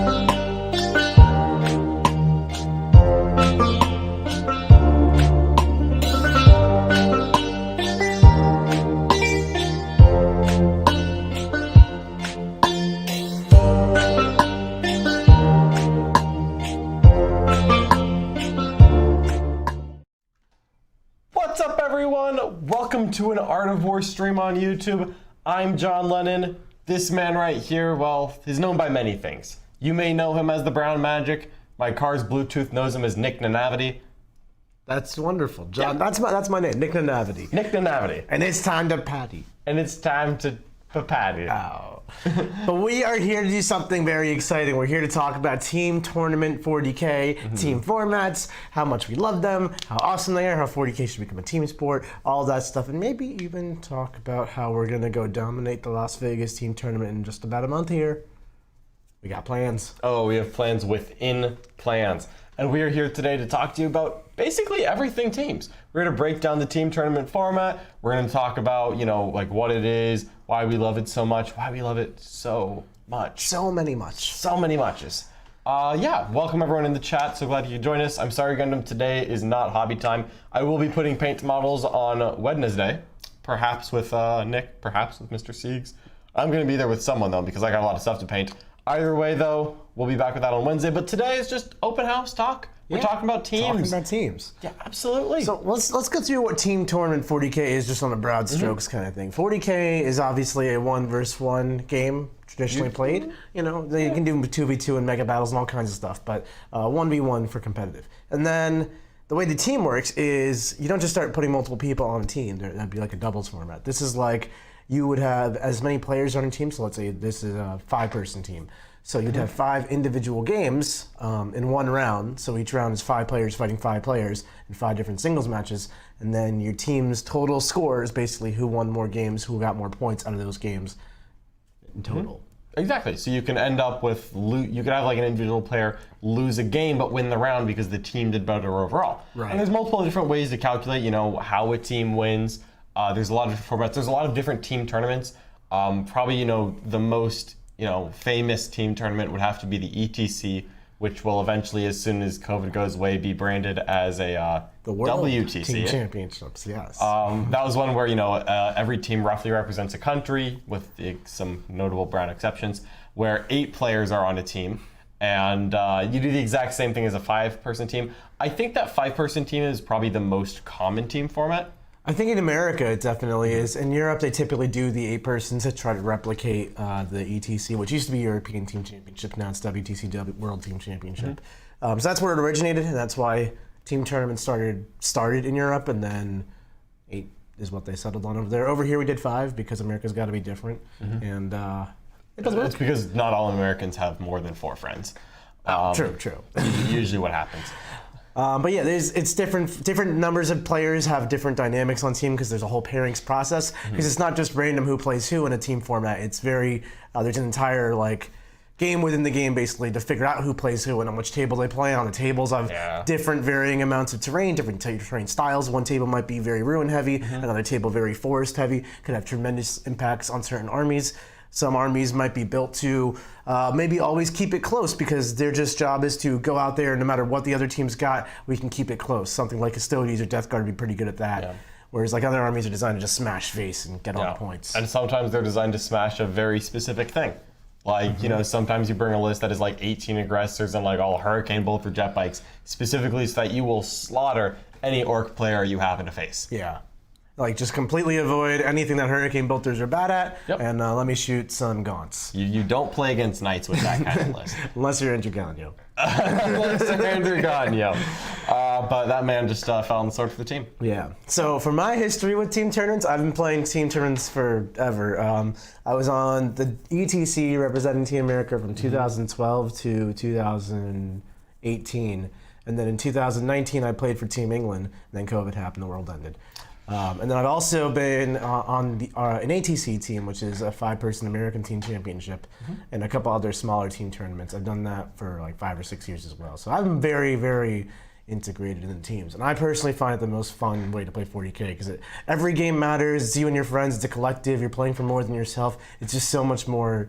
What's up, everyone? Welcome to an Art of War stream on YouTube. I'm John Lennon. This man right here, well, is known by many things. You may know him as the Brown Magic. My car's Bluetooth knows him as Nick Nanavity. That's wonderful, John. Yeah. That's my name, Nick Nanavity. Nick Nanavity. And it's time to patty. And it's time to patty. Ow. But we are here to do something very exciting. We're here to talk about Team Tournament 40K, team formats, how much we love them, how awesome they are, how 40K should become a team sport, all that stuff, and maybe even talk about how we're going to go dominate the Las Vegas team tournament in just about a month here. We got plans. Oh, we have plans within plans. And we are here today to talk to you about basically everything teams. We're going to break down the team tournament format. We're going to talk about, like what it is, why we love it so much, why we love it so much. So many muches. Yeah, welcome everyone in the chat. So glad you could join us. I'm sorry, Gundam, today is not hobby time. I will be putting paint models on Wednesday, perhaps with Nick, perhaps with Mr. Siegs. I'm going to be there with someone, though, because I got a lot of stuff to paint. Either way, though, we'll be back with that on Wednesday. But today is just open house talk. We're talking about teams. Yeah, absolutely. So let's go through what Team Tournament 40K is, just on a broad strokes kind of thing. 40K is obviously a 1v1 game traditionally played. You can do 2v2 and mega battles and all kinds of stuff, but 1v1 for competitive. And then the way the team works is you don't just start putting multiple people on a team. That'd be like a doubles format. This is like you would have as many players on a team. So let's say this is a 5-person team. So you'd have 5 individual games in one round. So each round is 5 players fighting 5 players in 5 different singles matches. And then your team's total score is basically who won more games, who got more points out of those games in total. Exactly. So you can end up with, you could have like an individual player lose a game but win the round because the team did better overall. Right. And there's multiple different ways to calculate, how a team wins. There's a lot of different formats. There's a lot of different team tournaments. Probably, the most famous team tournament would have to be the ETC, which will eventually, as soon as COVID goes away, be branded as a The World WTC. Team Championships, yes. That was one where, every team roughly represents a country, with some notable brown exceptions, where 8 players are on a team. And you do the exact same thing as a 5-person team. I think that 5-person team is probably the most common team format. I think in America it definitely is. In Europe they typically do the 8-person to try to replicate the ETC, which used to be European Team Championship, now it's WTC World Team Championship. So that's where it originated, and that's why team tournaments started in Europe, and then 8 is what they settled on over there. Over here we did 5 because America's got to be different, and it does work. It's because not all Americans have more than 4 friends. True. Usually what happens. But yeah, it's different numbers of players have different dynamics on team because there's a whole pairings process. Because it's not just random who plays who in a team format. It's very there's an entire game within the game basically to figure out who plays who and on which table they play on. The tables have different varying amounts of terrain, different terrain styles. One table might be very ruin heavy, another table very forest heavy. Could have tremendous impacts on certain armies. Some armies might be built to maybe always keep it close because their job is to go out there and no matter what the other team's got, we can keep it close. Something like Custodies or Death Guard would be pretty good at that. Yeah. Whereas other armies are designed to just smash face and get all the points. And sometimes they're designed to smash a very specific thing. Sometimes you bring a list that is 18 aggressors and all hurricane bolts or jet bikes, specifically so that you will slaughter any orc player you happen to face. Yeah. Just completely avoid anything that Hurricane Bolters are bad at, and let me shoot some Gaunts. You don't play against Knights with that kind of list. Unless you're Andrew Gagnon. But that man just fell on the sword for the team. Yeah. So for my history with team tournaments, I've been playing team tournaments forever. I was on the ETC representing Team America from 2012 to 2018. And then in 2019, I played for Team England. And then COVID happened, the world ended. And then I've also been on an ATC team, which is a 5-person American Team Championship, and a couple other smaller team tournaments. I've done that for 5 or 6 years as well. So I'm very, very integrated in the teams. And I personally find it the most fun way to play 40K because every game matters. It's you and your friends. It's a collective. You're playing for more than yourself. It's just so much more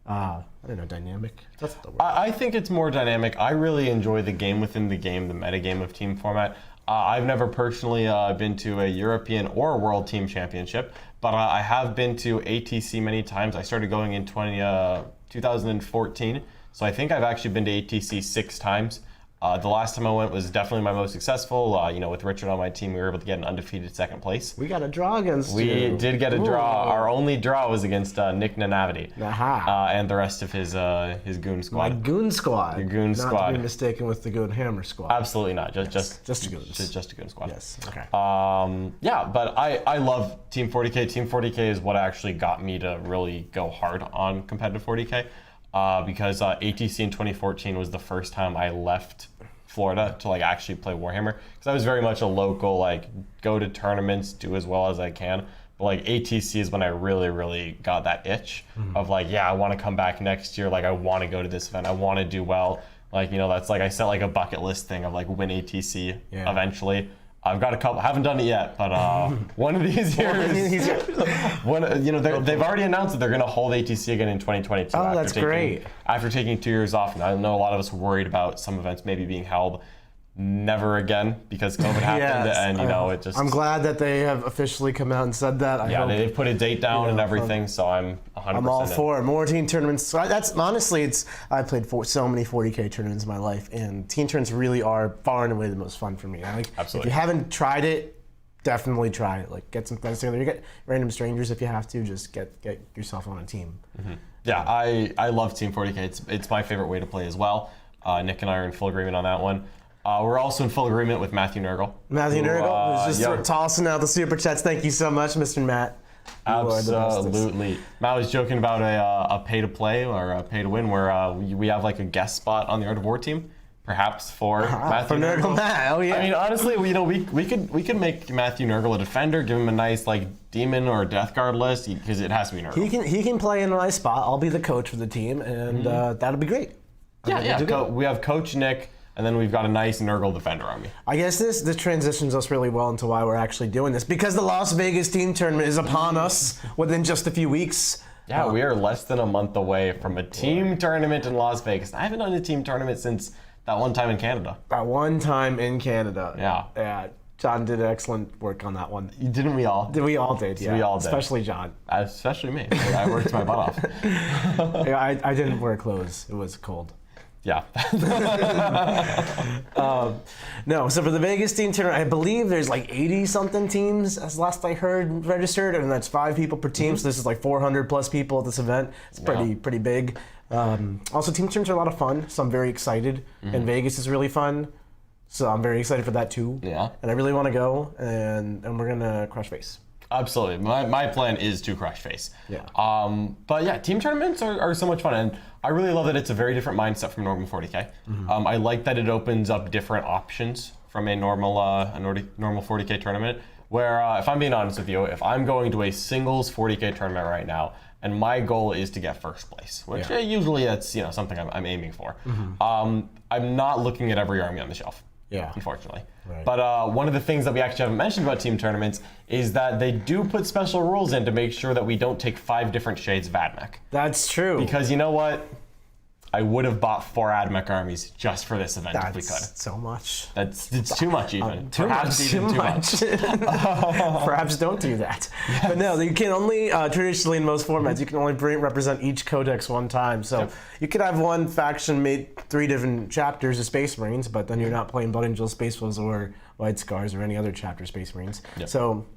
I don't know, dynamic. That's the word. I think it's more dynamic. I really enjoy the game within the game, the metagame of team format. I've never personally been to a European or World Team Championship, but I have been to ATC many times. I started going in 2014, so I think I've actually been to ATC 6 times. The last time I went was definitely my most successful. With Richard on my team, we were able to get an undefeated second place. We got a draw against We you. did get a draw. Ooh. Our only draw was against Nick Nanavity Aha. and the rest of his goon My squad. goon squad. Your goon Not squad. to be mistaken with the goon hammer squad. Absolutely not. Just Just a goons. just a goon squad. Yes. Okay. But I love Team 40K. Team 40K is what actually got me to really go hard on competitive 40K because ATC in 2014 was the first time I left Florida to actually play Warhammer, because I was very much a local, go to tournaments, do as well as I can. But ATC is when I really got that itch of I want to come back next year. I want to go to this event. I want to do well. That's I set a bucket list thing of win ATC eventually. I've got a couple. Haven't done it yet, but one of these years, they've already announced that they're going to hold ATC again in 2022. Oh, that's great. After taking 2 years off, and I know a lot of us were worried about some events maybe being held never again because COVID happened, Yes. and it just. I'm glad that they have officially come out and said that. I hope, they've put a date down and everything, so I'm 100%. I'm all in. for it. More team tournaments. So that's honestly, I played so many 40K tournaments in my life, and team tournaments really are far and away the most fun for me. Absolutely. If you haven't tried it, definitely try it. Get some friends together. You get random strangers if you have to. Just get yourself on a team. Mm-hmm. Yeah, I love Team 40K. It's my favorite way to play as well. Nick and I are in full agreement on that one. We're also in full agreement with Matthew Nurgle. Matthew Nurgle, who's just tossing out the super chats. Thank you so much, Mr. Matt. Absolutely. Matt was joking about a pay to play or a pay to win, where we have a guest spot on the Art of War team, perhaps for Matthew Nurgle. Matt. Oh yeah. I mean, honestly, we could make Matthew Nurgle a defender, give him a nice demon or death guard list, because it has to be Nurgle. He can play in my spot. I'll be the coach for the team, and that'll be great. We have Coach Nick. And then we've got a nice Nurgle defender army. I guess this transitions us really well into why we're actually doing this, because the Las Vegas team tournament is upon us within just a few weeks. Yeah, we are less than a month away from a team tournament in Las Vegas. I haven't done a team tournament since that one time in Canada. That one time in Canada. Yeah. Yeah. John did excellent work on that one. Didn't we all? We all did, yeah. We all did. Especially John. Especially me. I worked my butt off. Yeah, I didn't wear clothes. It was cold. Yeah. No, so for the Vegas team tournament, I believe there's 80-something teams, as last I heard, registered, and that's 5 people per team, so this is 400 plus people at this event. It's pretty big. Also, team tournaments are a lot of fun, so I'm very excited, and Vegas is really fun, so I'm very excited for that too. Yeah. And I really want to go, and we're going to crush face. Absolutely. My plan is to crush face. Yeah. But yeah, team tournaments are so much fun, and I really love that it's a very different mindset from normal 40K. I like that it opens up different options from a normal 40K tournament, where if I'm being honest with you, if I'm going to a singles 40K tournament right now, and my goal is to get first place, which usually that's something I'm aiming for, I'm not looking at every army on the shelf. Yeah. Unfortunately. Right. But one of the things that we actually haven't mentioned about team tournaments is that they do put special rules in to make sure that we don't take 5 different shades of AdMech. That's true. Because you know what? I would have bought 4 AdMech armies just for this event if we could. That's so much. It's too much even. Too much. Perhaps don't do that. Yes. But no, you can only, traditionally in most formats, you can only represent each codex one time. So you could have one faction made 3 different chapters of Space Marines, but then you're not playing Blood Angels, Space Wolves, or White Scars, or any other chapter of Space Marines. Yep. So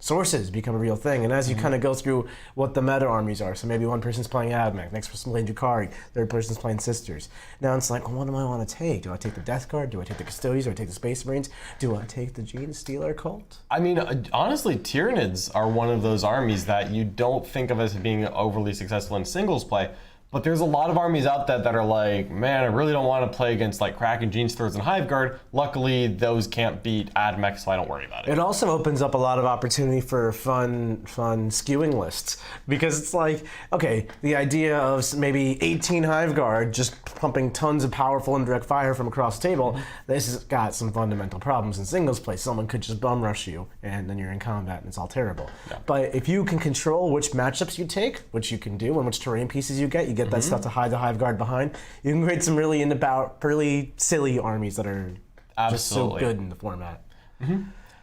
sources become a real thing, and as you kind of go through what the meta armies are, so maybe one person's playing AdMech, next person's playing Drukhari, third person's playing Sisters. Now it's well, what do I want to take? Do I take the Death Guard? Do I take the Custodians? Do I take the Space Marines? Do I take the Gene Stealer Cult? I mean, honestly, Tyranids are one of those armies that you don't think of as being overly successful in singles play, But there's a lot of armies out there that are like, man, I really don't want to play against like Kraken, Jeans Throws, and Hive Guard. Luckily, those can't beat AdMech, so I don't worry about it. It also opens up a lot of opportunity for fun skewing lists, because it's like, okay, the idea of maybe 18 Hive Guard just pumping tons of powerful indirect fire from across the table, this has got some fundamental problems in singles play. Someone could just bum rush you, and then you're in combat, and it's all terrible. Yeah. But if you can control which matchups you take, which you can do, and which terrain pieces you get that stuff to hide the Hive Guard behind, you can create some really silly armies that are just so good in the format.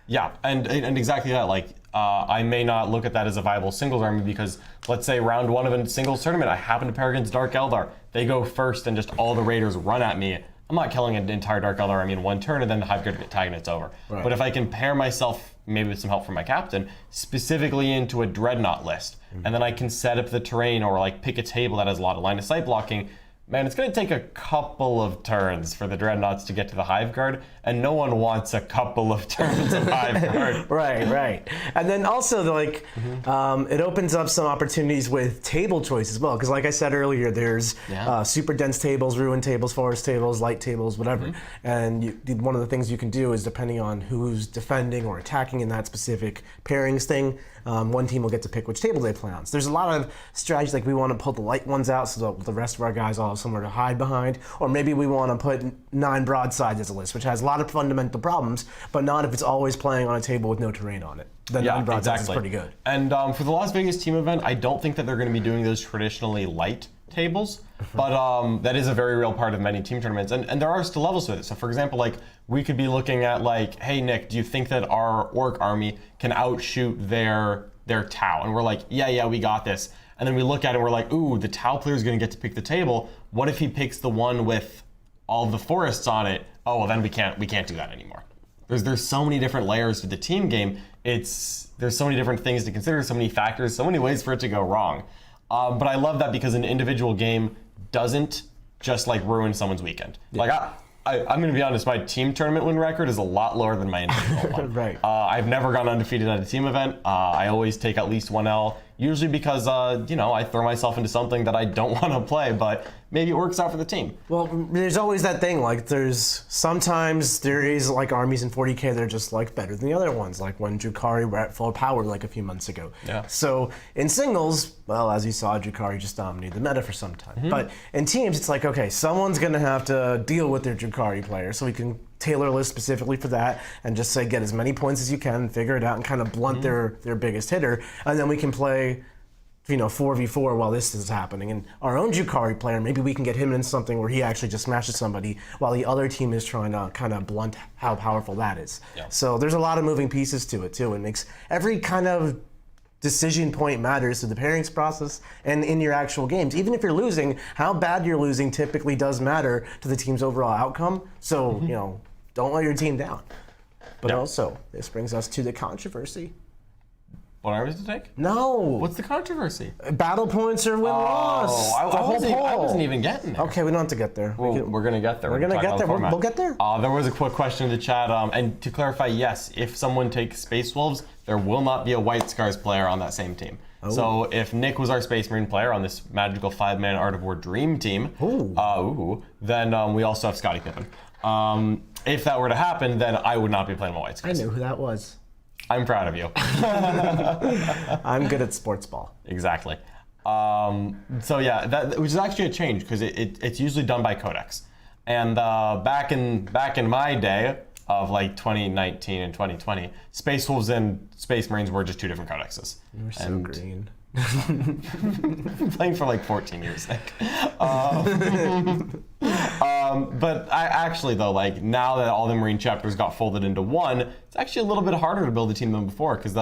Yeah, and exactly that. Like, I may not look at that as a viable singles army because, let's say, round 1 of a singles tournament, I happen to pair against Dark Eldar. They go first, and just all the raiders run at me. I'm not killing an entire Dark Eldar army in one turn, and then the Hive Guard get tagged and it's over. Right. But if I can pair myself, maybe with some help from my captain, specifically into a Dreadnought list, and then I can set up the terrain or like pick a table that has a lot of line of sight blocking, man, it's going to take a couple of turns for the Dreadnoughts to get to the Hive Guard, and no one wants a couple of turns of Hive Guard. Right. And then also, like, it opens up some opportunities with table choice as well, because like I said earlier, there's super dense tables, ruined tables, forest tables, light tables, whatever. And one of the things you can do is, depending on who's defending or attacking in that specific pairings thing, one team will get to pick which table they play on. So there's a lot of strategies, like we want to pull the light ones out so that the rest of our guys all have somewhere to hide behind, or maybe we want to put 9 broadsides as a list, which has a lot of fundamental problems, but not if it's always playing on a table with no terrain on it. Then 9 broadsides is pretty good. And for the Las Vegas team event, I don't think that they're going to be doing those traditionally light tables, but that is a very real part of many team tournaments, and there are still levels to it. So for example, like, we could be looking at like, hey Nick, do you think that our Orc army can outshoot their Tau? And we're like, yeah, we got this. And then we look at it and we're like, ooh, the Tau player is going to get to pick the table. What if he picks the one with all the forests on it? Oh, well then we can't do that anymore. There's so many different layers to the team game. There's so many different things to consider, so many factors, so many ways for it to go wrong. But I love that because an individual game doesn't just like ruin someone's weekend. Yeah. Like I'm going to be honest, my team tournament win record is a lot lower than my individual one. Right. I've never gone undefeated at a team event. I always take at least 1 L, usually because I throw myself into something that I don't want to play, but maybe it works out for the team. Well, there's always that thing, like sometimes there is like armies in 40K that are just like better than the other ones, like when Drukhari were at full power like a few months ago. Yeah. So in singles, well, as you saw, Drukhari just dominated the meta for some time. But in teams, it's like, okay, someone's going to have to deal with their Drukhari player, so we can tailor a list specifically for that and just say get as many points as you can, figure it out, and kind of blunt their biggest hitter, and then we can play 4v4 while this is happening. And our own Drukhari player, maybe we can get him in something where he actually just smashes somebody while the other team is trying to kind of blunt how powerful that is. Yeah. So there's a lot of moving pieces to it too. It makes every kind of decision point matters to the pairings process and in your actual games. Even if you're losing, how bad you're losing typically does matter to the team's overall outcome. So, don't let your team down. But also, this brings us to the controversy. What armies to take? No. What's the controversy? Battle points or win-loss. I wasn't even getting there. Okay, we don't have to get there. We're going to get there. We're going to get there. We'll get there. There was a quick question in the chat. And to clarify, yes, if someone takes Space Wolves, there will not be a White Scars player on that same team. Oh. So if Nick was our Space Marine player on this magical 5-man Art of War Dream team, then we also have Scotty Pippen. If that were to happen, then I would not be playing my White Scars. I knew who that was. I'm proud of you. I'm good at sports ball. Exactly. So yeah, which is actually a change because it's usually done by codex. And back in my day of like 2019 and 2020, Space Wolves and Space Marines were just 2 different codexes. You were so green. Playing for like 14 years, Nick. But I actually though, like now that all the Marine chapters got folded into one, it's actually a little bit harder to build a team than before because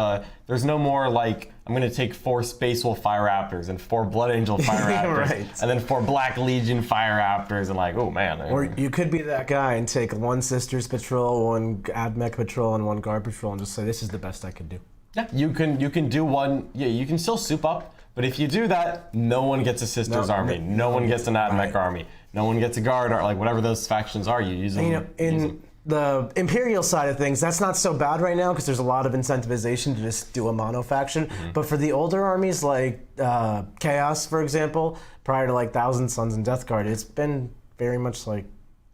there's no more like I'm going to take 4 Space Wolf Fire Raptors and 4 Blood Angel Fire Raptors and then 4 Black Legion Fire Raptors and like, oh man. Or you could be that guy and take 1 Sisters Patrol, 1 AdMech Patrol, and 1 Guard Patrol and just say this is the best I can do. Yeah, you can do one. Yeah, you can still soup up, but if you do that, no one gets a Sisters army, no one gets an AdMech army, no one gets a Guard, or like whatever those factions are. You use them. And the Imperial side of things, that's not so bad right now because there's a lot of incentivization to just do a mono faction. But for the older armies like Chaos, for example, prior to like Thousand Sons and Death Guard, it's been very much like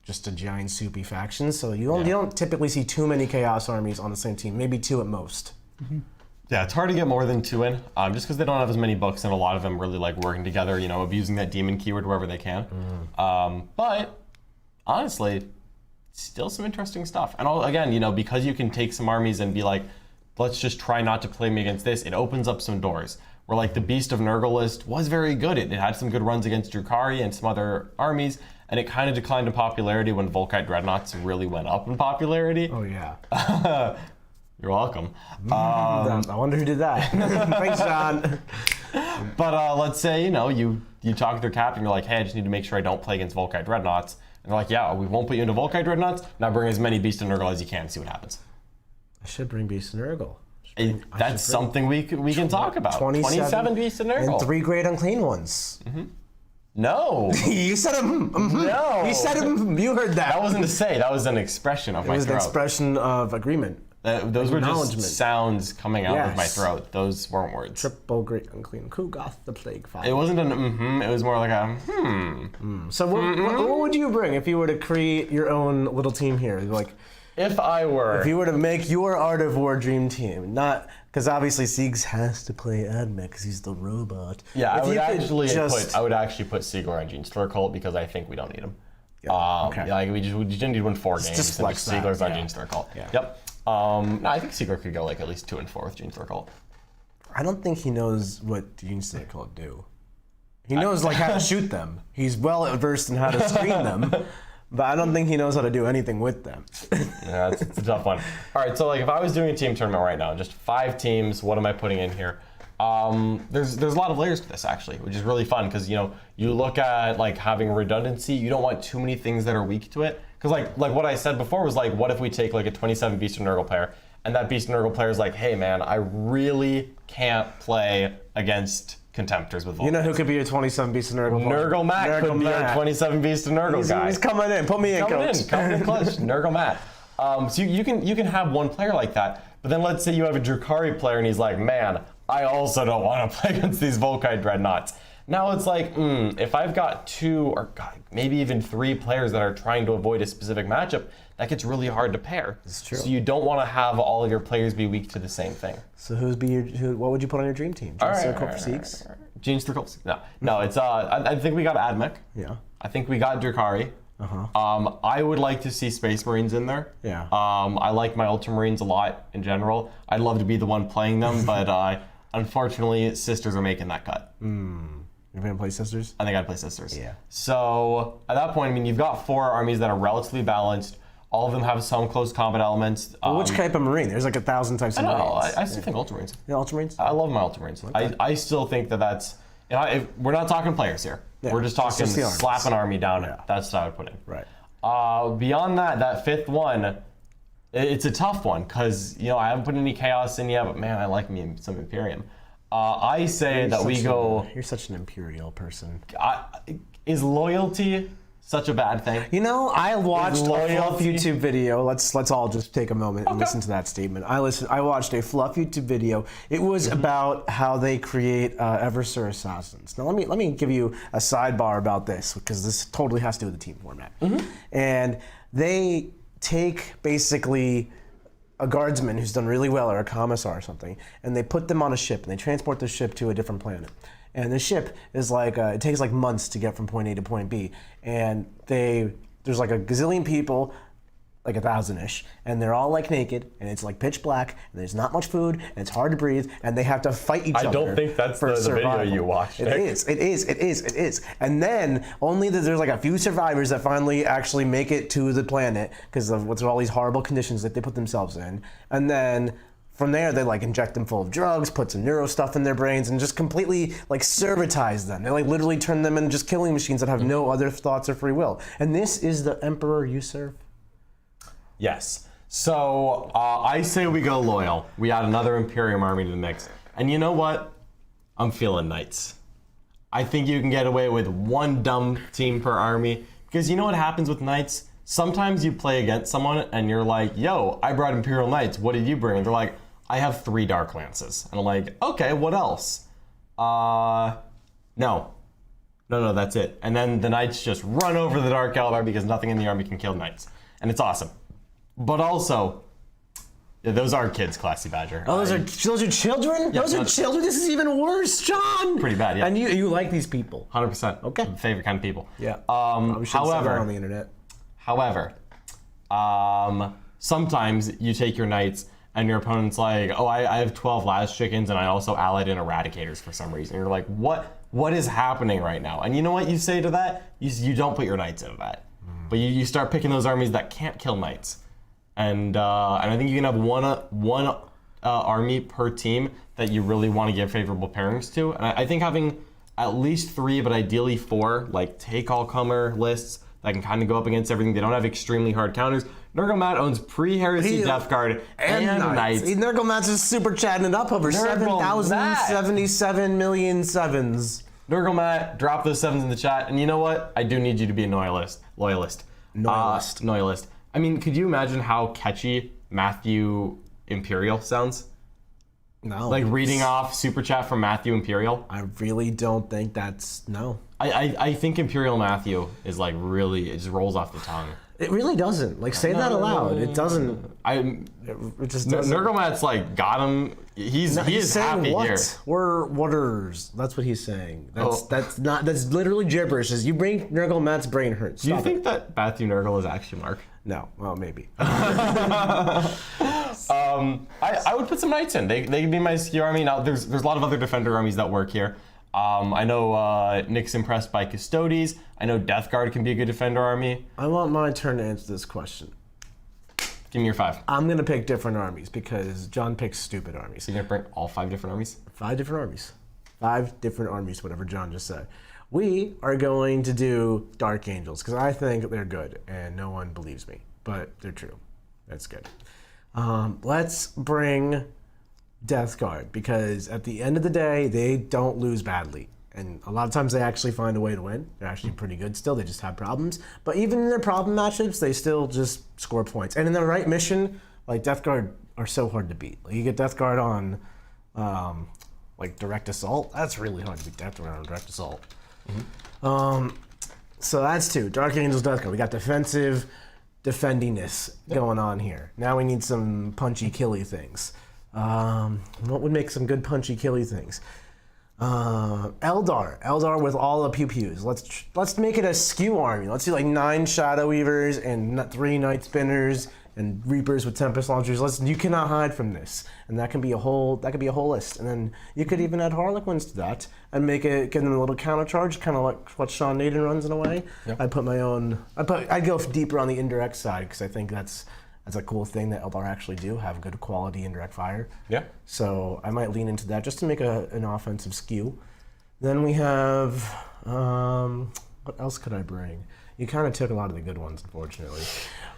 just a giant soupy faction. So you don't typically see too many Chaos armies on the same team, maybe 2 at most. Yeah, it's hard to get more than 2 in, just because they don't have as many books, and a lot of them really like working together, you know, abusing that demon keyword wherever they can. But honestly, still some interesting stuff. And again, you know, because you can take some armies and be like, let's just try not to play me against this, it opens up some doors. Where like the Beast of Nurgle list was very good. It had some good runs against Drukhari and some other armies, and it kind of declined in popularity when Volkite Dreadnoughts really went up in popularity. Oh yeah. You're welcome. I wonder who did that. Thanks, John. But let's say, you know, you talk to their captain, you're like, hey, I just need to make sure I don't play against Volkite Dreadnoughts. And they're like, yeah, we won't put you into Volkite Dreadnoughts. Now bring as many Beast of Nurgle as you can and see what happens. I should bring Beast of Nurgle. That's something we can talk about. 27 Beast of Nurgle. And 3 great unclean ones. No. You said No. You said you heard that. That wasn't to say, that was an expression of my throat. It was an expression of agreement. Those were just sounds coming out of my throat. Those weren't words. Triple great unclean. Kugoth the plague fire. It wasn't an it was more like a So what would you bring if you were to create your own little team here? Like, if you were to make your Art of War dream team, not because obviously Siegs has to play Admech because he's the robot. Yeah, I would actually put Sigor on Genestealer Cult because I think we don't need him. Yeah, okay. Like we just need to win 4 games. Just flex that. Sigur's on Genestealer Cult. Yeah. Yep. No, I think Sigurd could go like at least 2 and 4 with Genestealer Cult. I don't think he knows what Genestealer Cult do. He knows like how to shoot them. He's well versed in how to screen them, but I don't think he knows how to do anything with them. Yeah, it's a tough one. All right, so like if I was doing a team tournament right now, just 5 teams, what am I putting in here? There's a lot of layers to this actually, which is really fun because you know you look at like having redundancy. You don't want too many things that are weak to it. Because like what I said before was like, what if we take like a 27 Beast of Nurgle player, and that Beast of Nurgle player is like, hey man, I really can't play against Contemptors with Volkite. You know who could be your 27 Beast of Nurgle player? Nurgle Matt could be your 27 Beast of Nurgle guy. He's coming in. Put me in, coach. Coming in clutch. Nurgle Matt. So you can have one player like that, but then let's say you have a Drukhari player and he's like, man, I also don't want to play against these Volkite Dreadnoughts. Now it's like, if I've got 2 or maybe even 3 players that are trying to avoid a specific matchup, that gets really hard to pair. It's true. So you don't want to have all of your players be weak to the same thing. So what would you put on your dream team? Genestealer Cult for Siegs? Genestealer Cult. No, it's I think we got Admech. Yeah. I think we got Drukhari. I would like to see Space Marines in there. Yeah. I like my Ultramarines a lot in general. I'd love to be the one playing them, but unfortunately, Sisters are making that cut. You're gonna play Sisters? I think I'd play Sisters. Yeah. So at that point, I mean, you've got 4 armies that are relatively balanced. All of them have some close combat elements. Which type of Marine? There's like 1,000 types of Marines. I still think Ultramarines. Yeah, Ultramarines? I love my Ultramarines. Okay. I still think that's. You know, we're not talking players here. Yeah, we're just talking slap an army down. Yeah. That's what I would put in. Right. Beyond that 5th one, it's a tough one because you know I haven't put any Chaos in yet, but man, I like me some Imperium. I say that we go. You're such an Imperial person. Is loyalty such a bad thing? You know, I watched a fluff YouTube video. Let's all just take a moment and listen to that statement. I watched a fluff YouTube video. It was about how they create Eversur assassins. Now let me give you a sidebar about this because this totally has to do with the team format. And they take basically a guardsman who's done really well or a commissar or something, and they put them on a ship and they transport the ship to a different planet. And the ship is like, it takes like months to get from point A to point B. And there's like a gazillion people, like 1,000-ish, and they're all like naked, and it's like pitch black, and there's not much food, and it's hard to breathe, and they have to fight each other. I don't think that's the video you watched. It is. And then only there's like a few survivors that finally actually make it to the planet because of what's all these horrible conditions that they put themselves in. And then from there, they like inject them full of drugs, put some neuro stuff in their brains, and just completely like servitize them. They like literally turn them into just killing machines that have no other thoughts or free will. And this is the emperor you serve? Yes. So I say we go loyal. We add another Imperium army to the mix. And you know what? I'm feeling Knights. I think you can get away with 1 dumb team per army. Because you know what happens with Knights? sometimes you play against someone and you're like, yo, I brought Imperial Knights. What did you bring? And they're like, I have 3 Dark Lances. And I'm like, okay, what else? No, that's it. And then the Knights just run over the Dark Eldar because nothing in the army can kill Knights. And it's awesome. But also, yeah, those are kids, Classy Badger. Oh, those are children? Yeah, those are children? This is even worse, John! Pretty bad, yeah. And you like these people? 100%. Okay. Favorite kind of people. Yeah. However, on the internet. However, sometimes you take your Knights and your opponent's like, oh, I have 12 Last Chickens and I also allied in Eradicators for some reason. You're like, what is happening right now? And you know what you say to that? You don't put your Knights into that. But you start picking those armies that can't kill Knights. And I think you can have one army per team that you really want to give favorable pairings to. And I think having at least 3, but ideally 4, like take-all-comer lists that can kind of go up against everything. They don't have extremely hard counters. Nurgle owns pre-Heresy Death Guard and Knights. Nurgle is super chatting it up over 7,077 million sevens. Nurgle drop those 7s in the chat. And you know what? I do need you to be a loyalist. Loyalist. I mean, could you imagine how catchy Matthew Imperial sounds? No. Like reading off Super Chat from Matthew Imperial? I really don't think that's, no. I think Imperial Matthew is like really, it just rolls off the tongue. It really doesn't. Like, say that aloud. It doesn't. It just doesn't. Nurgle like got him. He is happy what? here. We're waters. That's what he's saying. That's literally gibberish. You bring Nurgle brain hurts. Do you think that Matthew Nurgle is actually Mark? No. Well, maybe. I would put some Knights in. They could be my skew army. Now, there's a lot of other Defender armies that work here. I know Nick's impressed by Custodes. I know Death Guard can be a good Defender army. I want my turn to answer this question. Give me your 5. I'm going to pick different armies because John picks stupid armies. So you're going to bring all 5 different armies? 5 different armies. 5 different armies, whatever John just said. We are going to do Dark Angels because I think they're good and no one believes me, but they're true. That's good. Let's bring Death Guard because at the end of the day, they don't lose badly. And a lot of times they actually find a way to win. They're actually pretty good still. They just have problems. But even in their problem matchups, they still just score points. And in the right mission, like Death Guard are so hard to beat. Like you get Death Guard on like direct assault. That's really hard to beat Death Guard on direct assault. Mm-hmm. So that's 2. Dark Angels, Death Guard. We got defensive defendiness going on here. Now we need some punchy killy things. What would make some good punchy killy things? Eldar with all the pew-pews. Let's make it a skew army. Let's do like 9 Shadow Weavers and 3 Night Spinners and Reapers with Tempest Launchers. You cannot hide from this, and that can be a whole list. And then you could even add Harlequins to that and give them a little counter charge, kind of like what Sean Naden runs in a way. Yep. I'd go deeper on the indirect side because I think that's a cool thing that Eldar actually do, have good quality indirect fire. Yeah. So I might lean into that just to make an offensive skew. Then we have, what else could I bring? You kind of took a lot of the good ones, unfortunately.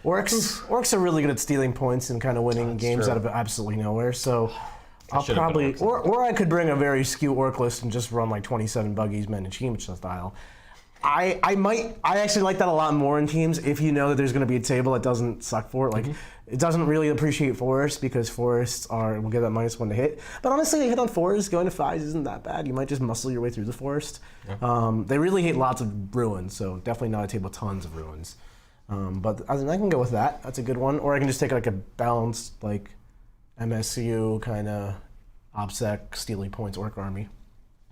Orcs are really good at stealing points and kind of winning games out of absolutely nowhere. So I'll probably, or I could bring a very skew Orc list and just run like 27 buggies, men, and Cheech style. I actually like that a lot more in teams if you know that there's going to be a table that doesn't suck for it. Like, it doesn't really appreciate forests because forests will get that -1 to hit. But honestly, they hit on 4s. Going to 5s isn't that bad. You might just muscle your way through the forest. Yeah. They really hate lots of ruins, so definitely not a table tons of ruins. But I can go with that. That's a good one. Or I can just take like a balanced like MSU kind of OBSEC steely points orc army.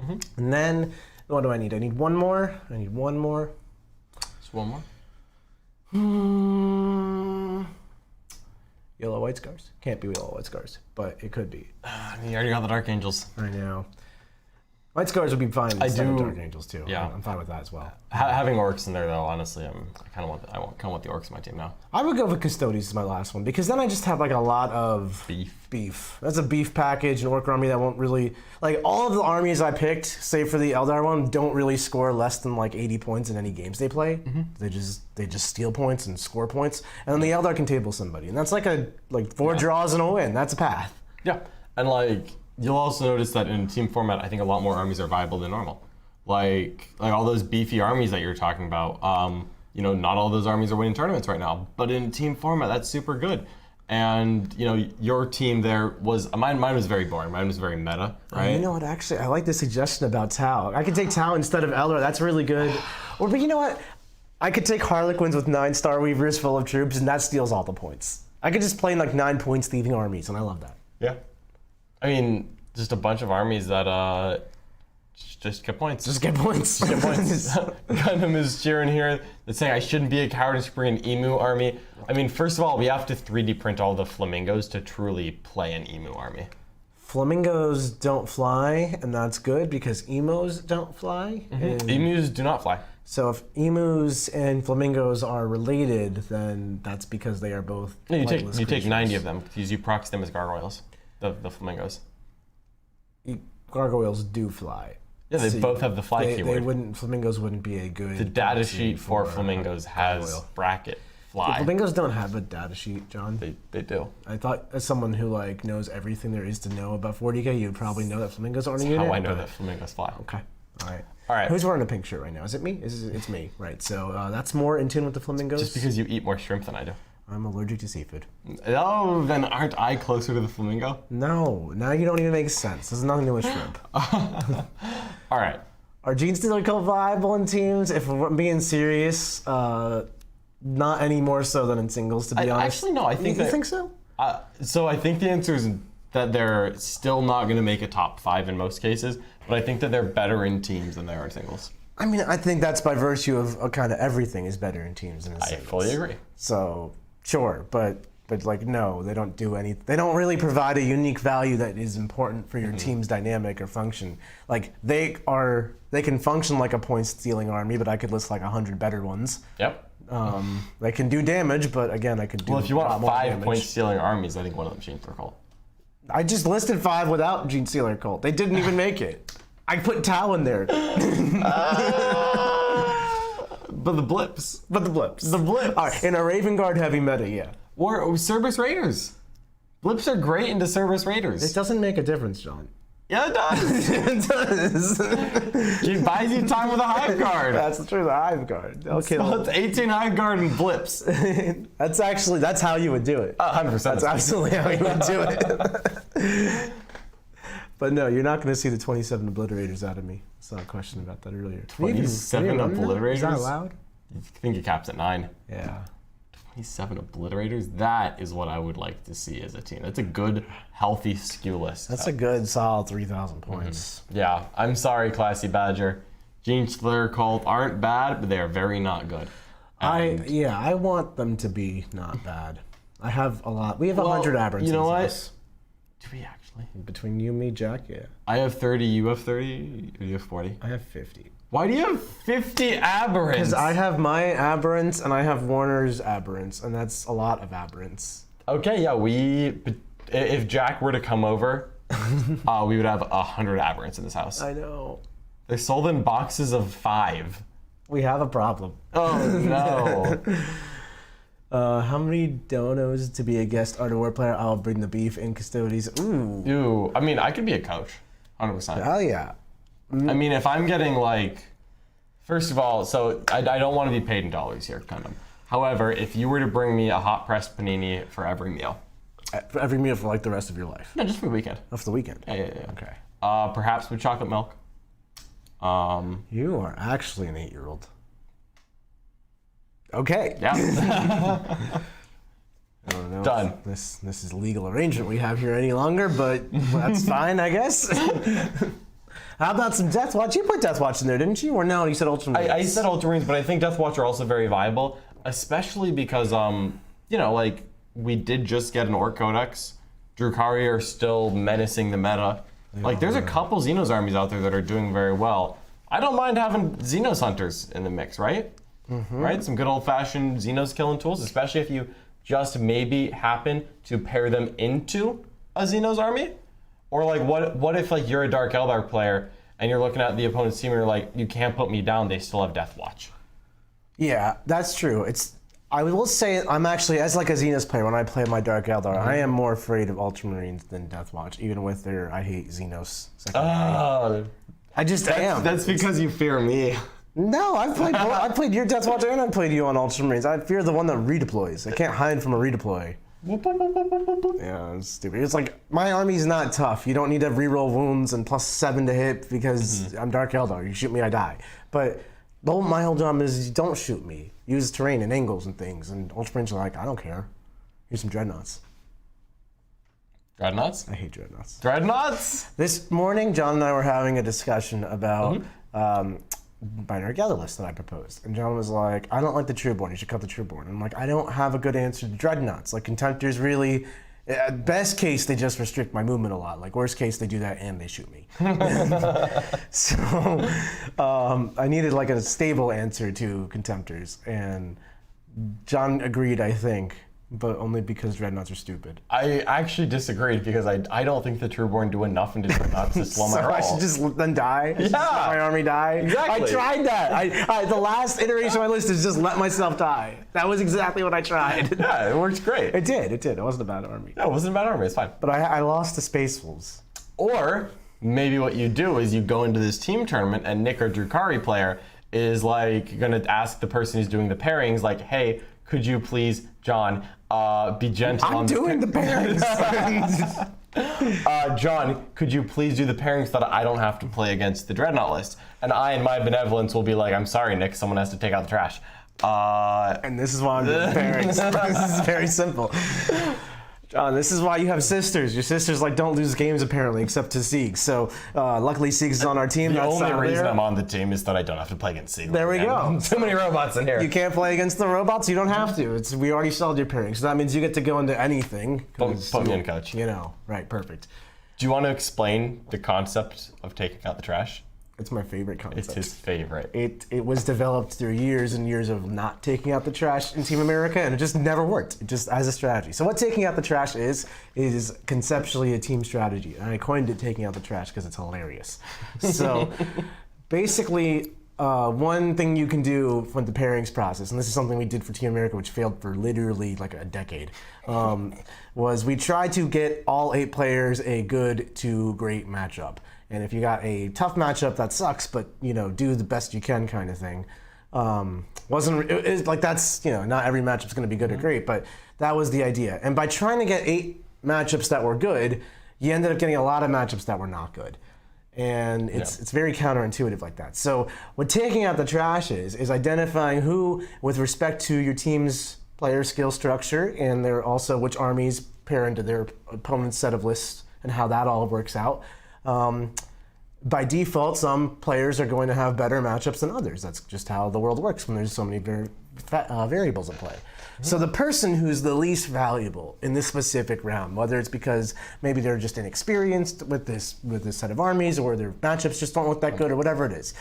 And then what do I need? I need one more. Just one more? Yellow White Scars? Can't be Yellow White Scars, but it could be. You already got the Dark Angels. I know. White Scars would be fine instead of Dark Angels too. Yeah. I'm fine with that as well. Having orcs in there though, honestly, I kind of want the orcs in my team now. I would go with Custodes as my last one because then I just have like a lot of beef. That's a beef package, an orc army that won't really, like all of the armies I picked, save for the Eldar one, don't really score less than like 80 points in any games they play. They just steal points and score points, and then the Eldar can table somebody, and that's like 4 draws and a win. That's a path. Yeah, and like you'll also notice that in team format, I think a lot more armies are viable than normal. Like all those beefy armies that you're talking about. not all those armies are winning tournaments right now. But in team format, that's super good. And your team there was mine was very boring. Mine was very meta, right? You know what? Actually, I like the suggestion about Tau. I could take Tau instead of Eldar. That's really good. But you know what? I could take Harlequins with 9 Star Weavers full of troops, and that steals all the points. I could just play in like 9 points thieving armies, and I love that. Yeah. I mean, just a bunch of armies that just get points. Just get points. Just get points. Gundam is cheering here. That's saying I shouldn't be a coward and bring an emu army. I mean, first of all, we have to 3D print all the flamingos to truly play an emu army. Flamingos don't fly, and that's good because emos don't fly. Mm-hmm. Emus do not fly. So if emus and flamingos are related, then that's because they are both. No, you take 90 of them because you proxy them as gargoyles. The flamingos. Gargoyles do fly. Yeah, they both have the fly keyword. Flamingos wouldn't be a good. The data sheet for flamingos has bracket fly. Flamingos don't have a data sheet, John. They do. I thought as someone who knows everything there is to know about 40K, you'd probably know that flamingos aren't a unit. How I know that flamingos fly. Okay. All right. All right. Who's wearing a pink shirt right now? Is it me? It's me, right? So that's more in tune with the flamingos. Just because you eat more shrimp than I do. I'm allergic to seafood. Oh, then aren't I closer to the flamingo? No, now you don't even make sense. There's nothing to do with shrimp. All right. Are Gene Stealer Cult viable in teams? If we're being serious, not any more so than in singles, to be honest. Actually, no. I think you think so? So I think the answer is that they're still not going to make a top 5 in most cases, but I think that they're better in teams than they are in singles. I mean, I think that's by virtue of kind of everything is better in teams than in singles. I fully agree. So, sure, but no, they don't do any. They don't really provide a unique value that is important for your team's dynamic or function. Like they can function like a point-stealing army, but I could list like 100 better ones. Yep. They can do damage, but again, I could do. Well, if you want 5 damage. point-stealing armies, I think one of them Gene Stealer Cult. I just listed 5 without Gene Stealer Cult. They didn't even make it. I put Tau in there. But the blips. The blips. All right, in a Raven Guard heavy meta, yeah. Or Cerberus Raiders. Blips are great into Cerberus Raiders. It doesn't make a difference, John. Yeah, it does. It does. It buys you time with a Hive Guard. That's true, the Hive Guard. Okay. So it's 18 Hive Guard and blips. That's how you would do it. 100%. That's absolutely how you would do it. But no, you're not going to see the 27 obliterators out of me. I saw a question about that earlier. 27 obliterators? Is that allowed? I think it caps at 9. Yeah. 27 obliterators? That is what I would like to see as a team. That's a good, healthy skew list. That's a good, solid 3,000 points. Mm-hmm. Yeah, I'm sorry, Classy Badger. Gene Stealer Cult aren't bad, but they are very not good. I want them to be not bad. I have a lot. We have 100 aberrants. You know what? House. Do we actually? Between you, me, Jack, yeah. I have 30, you have 30, or you have 40? I have 50. Why do you have 50 aberrants? Because I have my aberrants and I have Warner's aberrants, and that's a lot of aberrants. Okay, yeah, if Jack were to come over, we would have 100 aberrants in this house. I know. They're sold in boxes of 5. We have a problem. Oh, no. How many donos to be a guest Art of War player? I'll bring the beef and custodies. Ooh. I mean, I could be a coach. 100%. Hell yeah. I mean, if I'm getting first of all, so I don't want to be paid in dollars here, kind of. However, if you were to bring me a hot pressed panini for every meal. For every meal for the rest of your life? No, just for the weekend. Oh, for the weekend? Yeah. Okay. Perhaps with chocolate milk. You are actually an 8-year-old. Okay. Yeah. I don't know Done. If this is a legal arrangement we have here any longer, but that's fine, I guess. How about some Death Watch? You put Death Watch in there, didn't you? Or no, you said Ultramarines. I said Ultramarines, but I think Death Watch are also very viable, especially because, we did just get an Orc Codex. Drukhari are still menacing the meta. There's a couple Xenos armies out there that are doing very well. I don't mind having Xenos Hunters in the mix, right? Mm-hmm. Right? Some good old-fashioned Xenos killing tools, especially if you just maybe happen to pair them into a Xenos army. Or what if you're a Dark Eldar player and you're looking at the opponent's team and you're like, you can't put me down, they still have Death Watch. Yeah, that's true. I will say I'm actually, as a Xenos player, when I play my Dark Eldar, I am more afraid of Ultramarines than Death Watch, even with their I hate Xenos. I just am. That's because you fear me. No, I played your Death Watch and I played you on Ultramarines. I fear the one that redeploys. I can't hide from a redeploy. Yeah, it's stupid. It's like, my army's not tough. You don't need to reroll wounds and +7 to hit because I'm Dark Eldar. You shoot me, I die. But my whole job is don't shoot me. Use terrain and angles and things. And Ultramarines are like, I don't care. Here's some Dreadnoughts. Dreadnoughts? I hate Dreadnoughts. Dreadnoughts? This morning, John and I were having a discussion about binary gather list that I proposed. And John was like, I don't like the Trueborn. You should cut the Trueborn. And I'm like, I don't have a good answer to Dreadnoughts. Like, Contemptors really, at best case, they just restrict my movement a lot. Like, worst case, they do that and they shoot me. So I needed like a stable answer to Contemptors. And John agreed, I think, but only because Dreadnoughts are stupid. I actually disagreed because I don't think the Trueborn do enough into Dreadnoughts to slow my So roll. I should just let them die? Yeah. Just let my army die? Exactly. I tried that. The last iteration of my list is just let myself die. That was exactly what I tried. Yeah, it works great. It did. It wasn't a bad army. No, it wasn't a bad army, it's fine. But I lost to Space Wolves. Or maybe what you do is you go into this team tournament and Nick, our Drukari player, is like gonna ask the person who's doing the pairings, like, hey, could you please, John, be gentle on I'm doing the pairings. John, could you please do the pairings so that I don't have to play against the Dreadnought list? And I, in my benevolence, will be like, I'm sorry, Nick, someone has to take out the trash. And this is why I'm doing pairings. This is very simple. John, this is why you have sisters. Your sisters don't lose games apparently, except to Sieg. So luckily Sieg's on our team. The That's only out reason there. I'm on the team is that I don't have to play against Sieg. There we go. Too many robots in here. You can't play against the robots. You don't have to. We already sold your pairings, so that means you get to go into anything. Put me in, coach. You know, right? Perfect. Do you want to explain the concept of taking out the trash? It's my favorite concept. It's his favorite. It was developed through years and years of not taking out the trash in Team America, and it just never worked. It just as a strategy. So what taking out the trash is conceptually a team strategy, and I coined it taking out the trash because it's hilarious. So basically, one thing you can do with the pairings process, and this is something we did for Team America, which failed for literally like a decade, was we tried to get all 8 players a good to great matchup. And if you got a tough matchup that sucks, but do the best you can kind of thing, that's not every matchup's going to be good or great, but that was the idea. And by trying to get 8 matchups that were good, you ended up getting a lot of matchups that were not good. And it's very counterintuitive like that. So what taking out the trash is identifying who, with respect to your team's player skill structure, and they're also which armies pair into their opponent's set of lists and how that all works out. By default, some players are going to have better matchups than others. That's just how the world works when there's so many variables at play. So the person who's the least valuable in this specific round, whether it's because maybe they're just inexperienced with this set of armies, or their matchups just don't look that good, or whatever it is,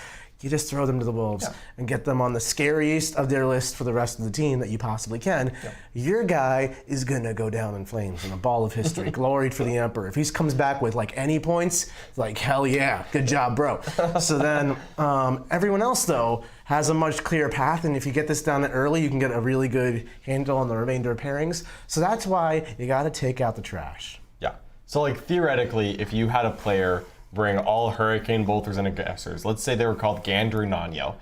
you just throw them to the wolves and get them on the scariest of their list for the rest of the team that you possibly can. Your guy is gonna go down in flames in a ball of history, gloried for the Emperor. If he comes back with any points, hell yeah, good job, bro. So then everyone else though has a much clearer path, and if you get this down early, you can get a really good handle on the remainder of pairings. So that's why you gotta take out the trash. Yeah. So theoretically, if you had a player bring all Hurricane Bolters and Aggressors, let's say they were called Gandru Nanyo,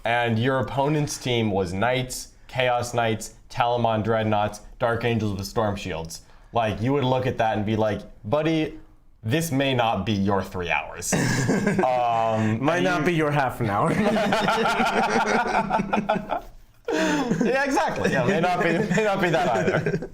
and your opponent's team was Knights, Chaos Knights, Talamon Dreadnoughts, Dark Angels with Storm Shields. You would look at that and be like, buddy, this may not be your 3 hours. Might not be your half an hour. Yeah, exactly. Yeah, may not be that either.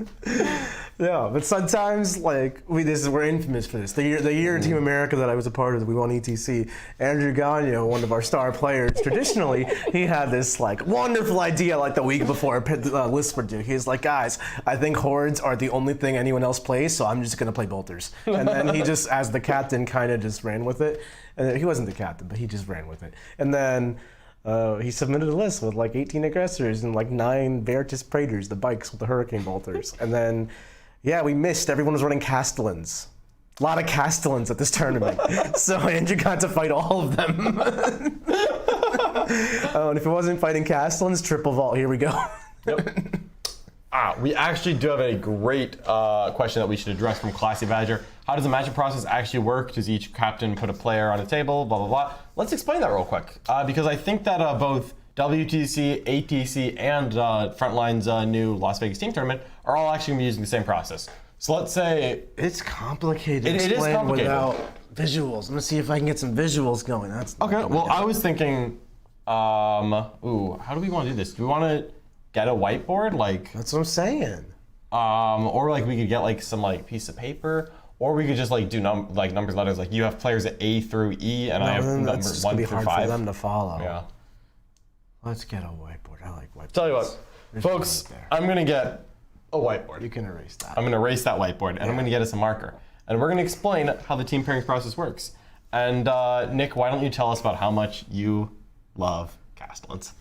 Yeah, but sometimes we're infamous for this. The year Team America that I was a part of, we won ETC. Andrew Gagnon, one of our star players, traditionally he had this wonderful idea the week before lists were due. He's like, guys, I think hordes are the only thing anyone else plays, so I'm just gonna play bolters. And then he just, as the captain, kind of just ran with it. And he wasn't the captain, but he just ran with it. And then he submitted a list with 18 aggressors and 9 Veritas Praetors, the bikes with the Hurricane Bolters. And then, we missed. Everyone was running Castellans. A lot of Castellans at this tournament. So Andrew got to fight all of them. And if it wasn't fighting Castellans, triple vault. Here we go. Yep. We actually do have a great question that we should address from Classy Badger. How does the matchup process actually work? Does each captain put a player on a table? Blah, blah, blah. Let's explain that real quick. Because I think that both WTC, ATC, and Frontline's new Las Vegas team tournament are all actually going to be using the same process. So let's say... It's complicated to It is explain complicated. without visuals. I'm going to see if I can get some visuals going. That's Okay, well, I was thinking... how do we want to do this? Do we want to get a whiteboard? Like... That's what I'm saying. Or like we could get like some like piece of paper, or we could just like do numbers, letters. Like you have players at A through E, and I have Then that's numbers just 1 gonna be through hard 5. for them to follow. Yeah. Let's get a whiteboard. I like whiteboards. Tell you what, There's folks, one right I'm gonna get a whiteboard. You can erase that. I'm gonna erase that whiteboard, and I'm gonna get us a marker, and we're gonna explain how the team pairings process works. And Nick, why don't you tell us about how much you love Castellans?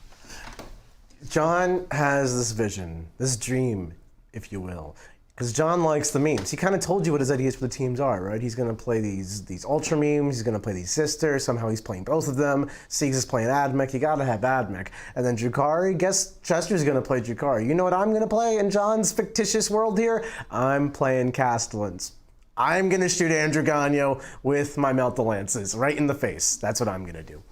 John has this vision, this dream, if you will. Because John likes the memes. He kind of told you what his ideas for the teams are, right? He's going to play these Ultra memes. He's going to play these sisters. Somehow he's playing both of them. Siegs is playing Admech. You got to have Admech. And then Drukhari, guess Chester's going to play Drukhari. You know what I'm going to play in John's fictitious world here? I'm playing Castellans. I'm going to shoot Andrew Gagno with my Melt-the-Lances right in the face. That's what I'm going to do.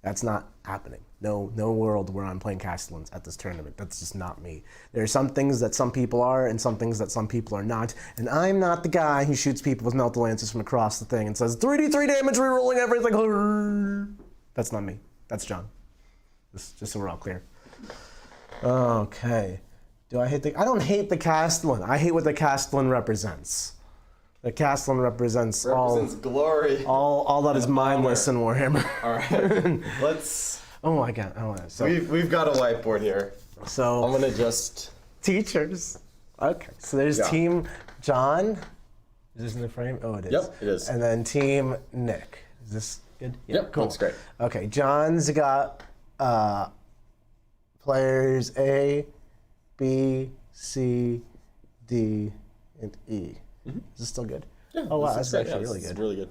That's not happening. No world where I'm playing Castellans at this tournament. That's just not me. There are some things that some people are and some things that some people are not. And I'm not the guy who shoots people with Melt-the-Lances from across the thing and says, 3d3 damage, rerolling everything. That's not me. That's John. Just so we're all clear. Okay. I don't hate the Castellan. I hate what the Castellan represents. The Castellan represents glory. all that is mindless in Warhammer. All right, let's. Oh my god! I want to. So, We've got a whiteboard here. so I'm gonna just. teachers. Okay, so there's Yeah. Team John. Is this in the frame? Oh, it is. Yep, it is. And then Team Nick. Is this good? Yeah, Yep, cool. looks great. Okay, John's got players A, B, C, D, and E. Is this still good? Yeah, Oh wow, this that's looks great. actually Yeah, really this is good. really good.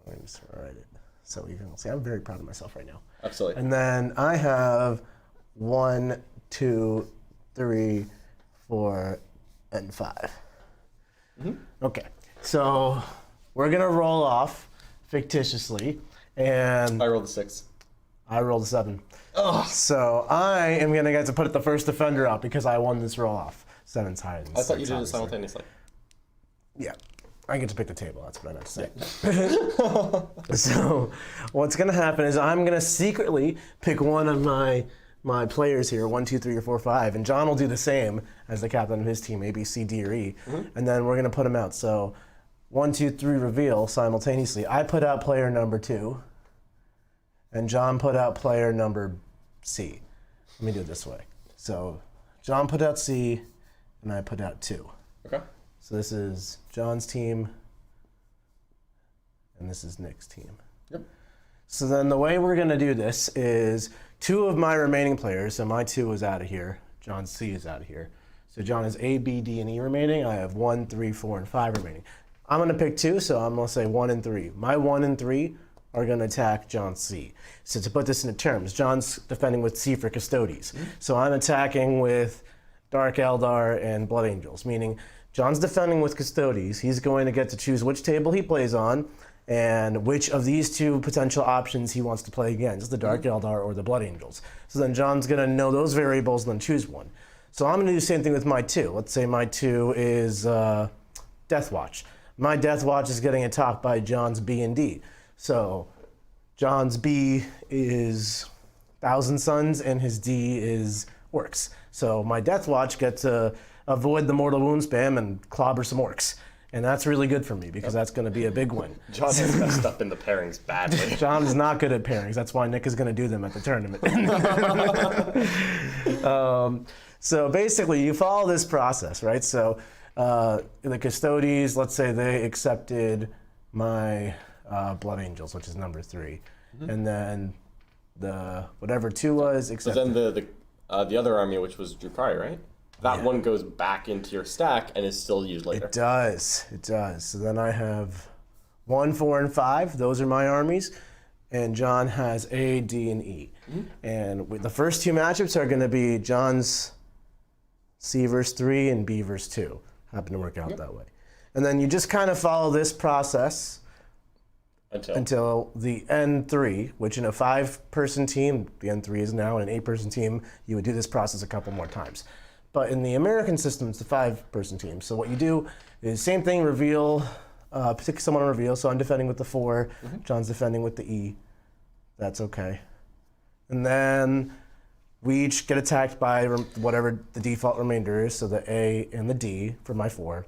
Let me just write it. So you can see, I'm very proud of myself right now. Absolutely. And then I have 1, 2, 3, 4, and 5. Okay, so we're gonna roll off fictitiously, and I rolled a 6. I rolled a 7. Oh, So I am gonna get to put the first defender out because I won this roll off. 7's higher than 6. I thought you did it obviously. simultaneously. Yeah, I get to pick the table. That's what I meant to say. So what's gonna happen is I'm gonna secretly pick one of my players here, 1, 2, 3, or 4, 5, and John will do the same as the captain of his team, A, B, C, D, or E, and then we're gonna put them out. So 1, 2, 3 reveal simultaneously. I put out player number 2, and John put out player number C. Let me do it this way. So John put out C, and I put out 2. Okay. So this is John's team, and this is Nick's team. Yep. So then the way we're gonna do this is 2 of my remaining players, so my 2 is out of here, John's C is out of here. So John has A, B, D, and E remaining. I have 1, 3, 4, and 5 remaining. I'm gonna pick 2, so I'm gonna say 1 and 3. My 1 and 3 are gonna attack John's C. So to put this into terms, John's defending with C for Custodes. So I'm attacking with Dark Eldar and Blood Angels, meaning John's defending with Custodes. He's going to get to choose which table he plays on and which of these 2 potential options he wants to play against, the Dark Eldar or the Blood Angels. So then John's going to know those variables and then choose one. So I'm going to do the same thing with my 2. Let's say my 2 is Death Watch. My Death Watch is getting attacked by John's B and D. So John's B is Thousand Suns and his D is Orcs. So my Death Watch gets to avoid the mortal wound spam and clobber some orcs. And that's really good for me because that's going to be a big win. John has messed up in the pairings badly. John is not good at pairings. That's why Nick is going to do them at the tournament. So basically, you follow this process, right? So the Custodes, let's say they accepted my Blood Angels, which is number 3. And then the whatever 2 was So accepted. then the other army, which was Drukhari, right? That one goes back into your stack and is still used later. It does. It does. So then I have 1, 4, and 5. Those are my armies. And John has A, D, and E. And the first 2 matchups are going to be John's C verse 3 and B verse 2. Happen to work out that way. And then you just kind of follow this process Until until the N3, which in a 5-person team, the N3 is now, in an 8-person team, you would do this process a couple more times. But in the American system, it's the 5-person team. So what you do is same thing, reveal, pick someone on reveal. So I'm defending with the 4, John's defending with the E. That's okay. And then we each get attacked by whatever the default remainder is, so the A and the D for my 4,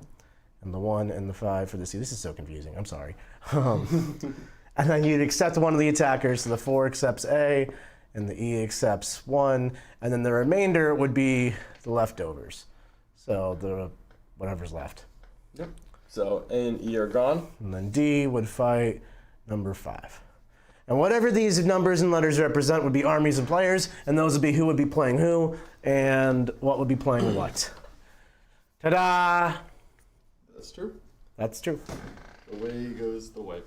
and the 1 and the 5 for the C. This is so confusing, I'm sorry. And then you'd accept one of the attackers, so the 4 accepts A, and the E accepts 1, and then the remainder would be the leftovers. So the whatever's left. Yep. So A and E are gone. And then D would fight number 5. And whatever these numbers and letters represent would be armies and players, and those would be who would be playing who, and what would be playing what. Ta-da! That's true. That's true. Away goes the whiteboard.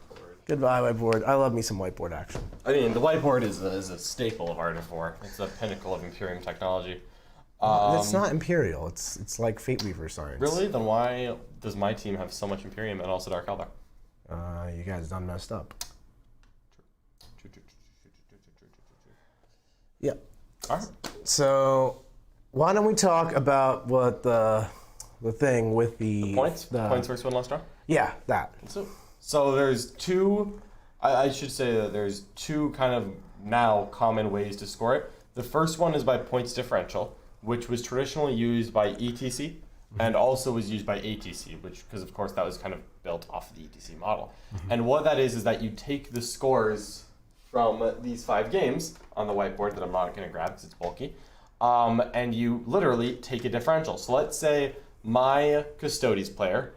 Goodbye, whiteboard. I love me some whiteboard action. I mean, the whiteboard is a staple of Art of War. It's the pinnacle of Imperium technology. It's not Imperial. It's like Fate Weaver science. Really? Then why does my team have so much Imperium and also Dark Eldar? You guys done messed up. Yeah. All right. So, why don't we talk about what the thing with the Points? Points first win, last draw? Yeah, that. So there's two, I should say that there's two kind of now common ways to score it. The first one is by points differential, which was traditionally used by ETC and also was used by ATC, which, because of course that was kind of built off of the ETC model. And what that is that you take the scores from these 5 games on the whiteboard that I'm not going to grab because it's bulky, and you literally take a differential. So let's say my Custodes player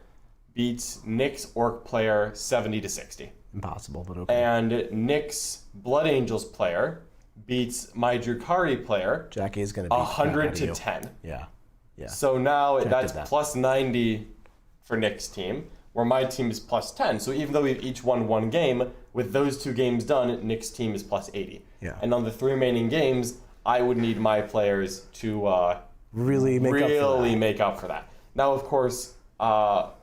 beats Nick's Orc player 70-60. Impossible, but okay. And Nick's Blood Angels player beats my Drukhari player Jackie is going to be 100-10. Yeah. Yeah. So now Jack that's did that. plus 90 for Nick's team, where my team is plus 10. So even though we've each won 1 game, with those 2 games done, Nick's team is plus 80. Yeah. And on the 3 remaining games, I would need my players to really make up for that. Now, of course,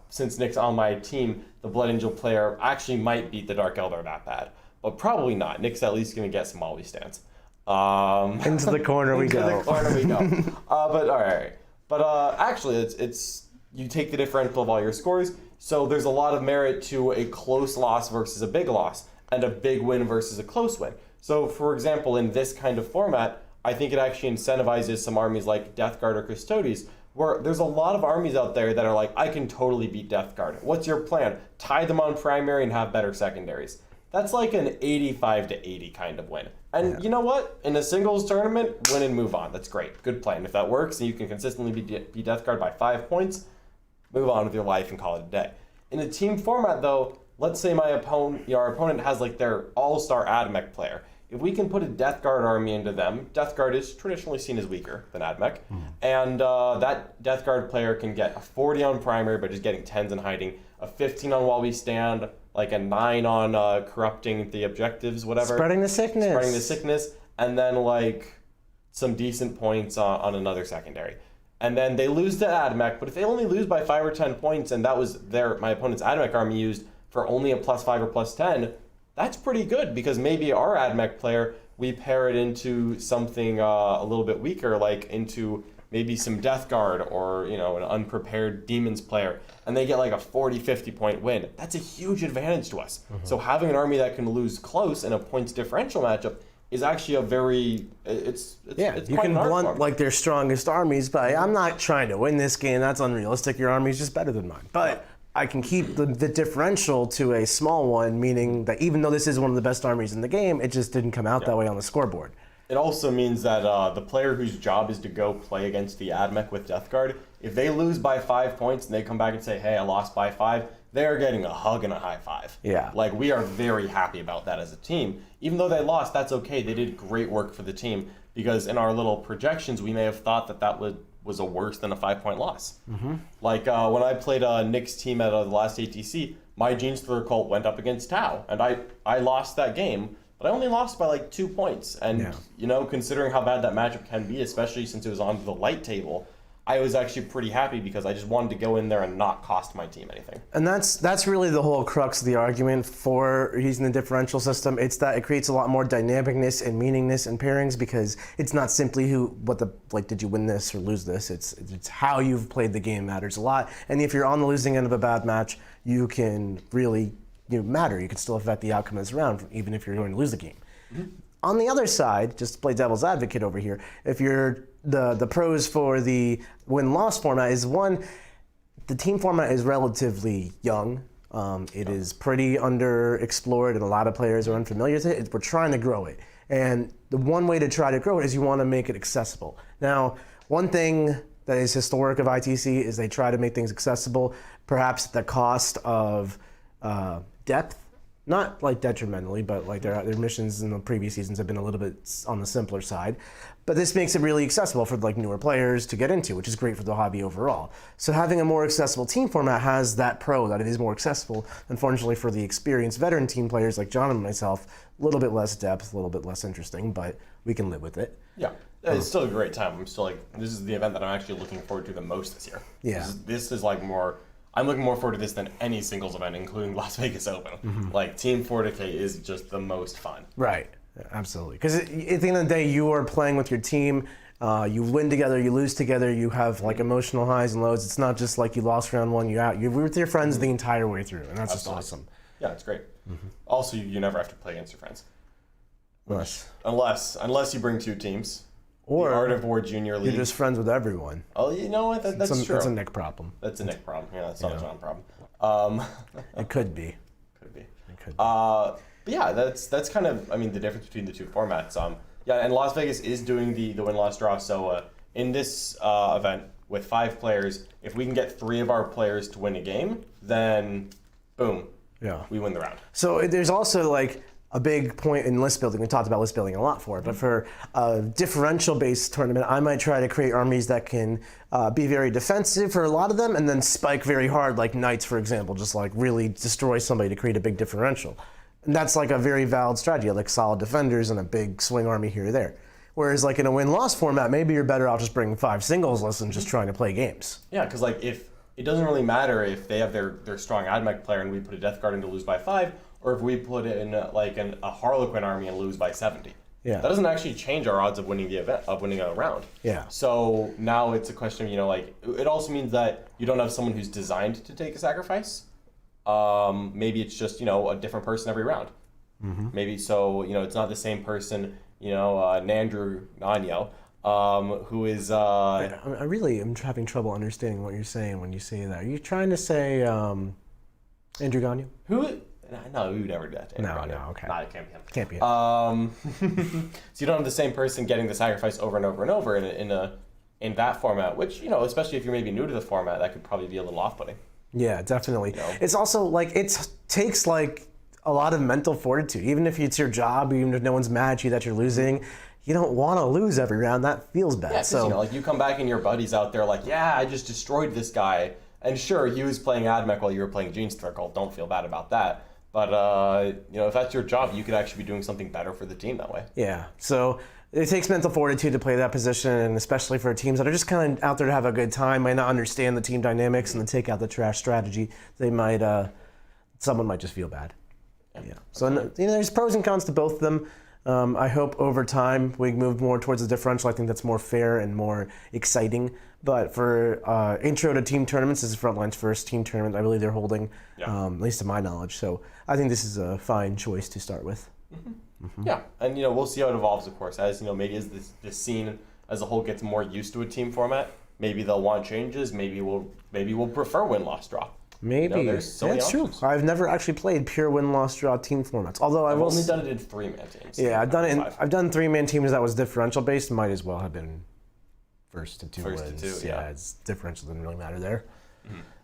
since Nick's on my team, the Blood Angel player actually might beat the Dark Eldar that bad, but probably not. Nick's at least going to get some always stands. Into the corner we go. Into the corner we go. But all right. But actually, it's you take the differential of all your scores. So there's a lot of merit to a close loss versus a big loss, and a big win versus a close win. So, for example, in this kind of format, I think it actually incentivizes some armies like Death Guard or Custodes, where there's a lot of armies out there that are like, I can totally beat Death Guard. What's your plan? Tie them on primary and have better secondaries. That's like an 85-80 kind of win. And you know what? In a singles tournament, win and move on. That's great. Good plan. If that works and you can consistently beat Death Guard by 5 points, move on with your life and call it a day. In a team format, though, let's say our opponent has like their all-star AdMech player. If we can put a Death Guard army into them, Death Guard is traditionally seen as weaker than AdMech, and that Death Guard player can get a 40 on primary by just getting 10s and hiding, a 15 on while we stand, like a 9 on corrupting the objectives, whatever. Spreading the sickness. And then like some decent points on another secondary. And then they lose to AdMech, but if they only lose by 5 or 10 points, and that was my opponent's AdMech army used for only a +5 or +10, that's pretty good, because maybe our AdMech player, we pair it into something a little bit weaker, like into maybe some Death Guard or an unprepared Demons player, and they get like a 40-50 point win. That's a huge advantage to us. So having an army that can lose close in a points differential matchup is actually a very it's you quite can an art blunt form. like their strongest armies by, I'm not trying to win this game, that's unrealistic, your army's just better than mine. But I can keep the differential to a small one, meaning that even though this is one of the best armies in the game, it just didn't come out that way on the scoreboard. It also means that the player whose job is to go play against the AdMech with Death Guard, if they lose by 5 points and they come back and say, hey, I lost by 5, they're getting a hug and a high five. Yeah. Like, we are very happy about that as a team. Even though they lost, that's okay. They did great work for the team, because in our little projections, we may have thought that was a worse than a 5-point loss. Like when I played Nick's team at the last ATC, my Genestealer cult went up against Tau, and I lost that game, but I only lost by like 2 points. And considering how bad that matchup can be, especially since it was on the light table, I was actually pretty happy because I just wanted to go in there and not cost my team anything. And that's really the whole crux of the argument for using the differential system. It's that it creates a lot more dynamicness and meaningness in pairings because it's not simply did you win this or lose this. It's how you've played the game matters a lot. And if you're on the losing end of a bad match, you can really matter. You can still affect the outcome of this round, even if you're going to lose the game. Mm-hmm. On the other side, just to play devil's advocate over here, if you're the pros for the win-loss format is one, the team format is relatively young. It is pretty underexplored, and a lot of players are unfamiliar with it. We're trying to grow it, and the one way to try to grow it is you want to make it accessible. Now, one thing that is historic of ITC is they try to make things accessible, perhaps at the cost of depth. Not like detrimentally, but like their missions in the previous seasons have been a little bit on the simpler side. But this makes it really accessible for like newer players to get into, which is great for the hobby overall. So having a more accessible team format has that pro that it is more accessible. Unfortunately for the experienced veteran team players like John and myself, a little bit less depth, a little bit less interesting, but we can live with it. Yeah, it's still a great time. I'm still this is the event that I'm actually looking forward to the most this year. Yeah. This is like more. I'm looking more forward to this than any singles event, including Las Vegas Open. Mm-hmm. Like, Team Fortitude is just the most fun. Right, absolutely. Because at the end of the day, you are playing with your team. You win together, you lose together, you have like emotional highs and lows. It's not just like you lost round one, you're with your friends the entire way through, and that's Absolutely. just awesome. Yeah, it's great. Mm-hmm. Also, you never have to play against your friends. Unless Unless you bring two teams. Or the Art of War Junior League. You're just friends with everyone. Oh, you know what? That's true. That's a Nick problem. That's a Nick problem. Yeah, that's not a John problem. It could be. Could be. It could be. But yeah, that's kind of the difference between the two formats. Yeah, and Las Vegas is doing the win-loss draw. So in this event with 5 players, if we can get 3 of our players to win a game, then boom, we win the round. So there's also like a big point in list building. We talked about list building a lot for it, but for a differential-based tournament, I might try to create armies that can be very defensive for a lot of them and then spike very hard, like Knights, for example, just like really destroy somebody to create a big differential. And that's like a very valid strategy, like solid defenders and a big swing army here or there. Whereas like in a win-loss format, maybe you're better off just bringing 5 singles lists and just trying to play games. Yeah, because like if it doesn't really matter if they have their strong AdMech player and we put a Death Guard in to lose by 5, or if we put in a Harlequin army and lose by 70. Yeah. That doesn't actually change our odds of winning the event, of winning a round. Yeah. So now it's a question of, it also means that you don't have someone who's designed to take a sacrifice. Maybe it's just, a different person every round. Mm-hmm. Maybe so, it's not the same person, Nandrew Nanyo, who is... I really am having trouble understanding what you're saying when you say that. Are you trying to say Andrew Gagnon? Who... No, we would never do that to Andrew No, okay. No, it can't be him. Can't be him. So you don't have the same person getting the sacrifice over and over and over in that format, which, especially if you're maybe new to the format, that could probably be a little off-putting. Yeah, definitely. It's also like, it takes like a lot of mental fortitude. Even if it's your job, even if no one's mad at you that you're losing, you don't want to lose every round. That feels bad. Yeah, because, you come back and your buddy's out there like, yeah, I just destroyed this guy. And sure, he was playing AdMech while you were playing Gene Circle. Don't feel bad about that. But, if that's your job, you could actually be doing something better for the team that way. Yeah, so it takes mental fortitude to play that position, and especially for teams that are just kind of out there to have a good time, might not understand the team dynamics, and then take out the trash strategy. They might, someone might just feel bad. Yeah. So, there's pros and cons to both of them. I hope over time we move more towards the differential. I think that's more fair and more exciting. But for intro to team tournaments, this is Frontline's first team tournament I believe they're holding, at least to my knowledge. So I think this is a fine choice to start with. Mm-hmm. Mm-hmm. Yeah, and we'll see how it evolves, of course. As maybe as this scene as a whole gets more used to a team format, maybe they'll want changes. Maybe we'll prefer win-loss draw. Maybe. There's so many true. options. I've never actually played pure win-loss draw team formats. Although I've only done it in 3-man teams. Yeah, I've done 3-man teams that was differential based. Might as well have been first to 2 wins. Yeah, it's differential, doesn't really matter there.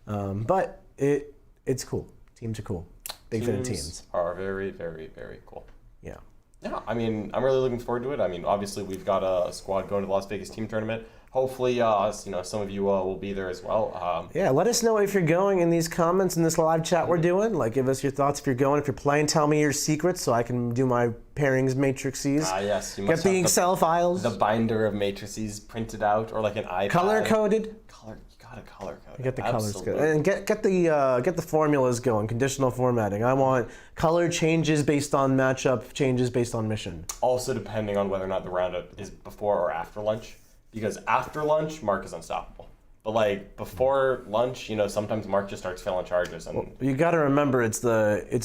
Mm-hmm. But it's cool. Teams are cool. Big fan of teams. Are very, very, very cool. Yeah. Yeah, I mean, I'm really looking forward to it. I mean, obviously, we've got a squad going to the Las Vegas team tournament. Hopefully, some of you will be there as well. Yeah, let us know if you're going in these comments in this live chat we're doing. Like, give us your thoughts if you're going. If you're playing, tell me your secrets so I can do my pairings matrices. Yes, you Get must the have Excel files. the binder of matrices printed out, or like an iPad. Color coded. You gotta color code. Get the colors good. Absolutely. And get the formulas going. Conditional formatting. I want color changes based on matchup, changes based on mission. Also, depending on whether or not the roundup is before or after lunch. Because after lunch, Mark is unstoppable. But like before lunch, sometimes Mark just starts failing charges. And You got to remember it's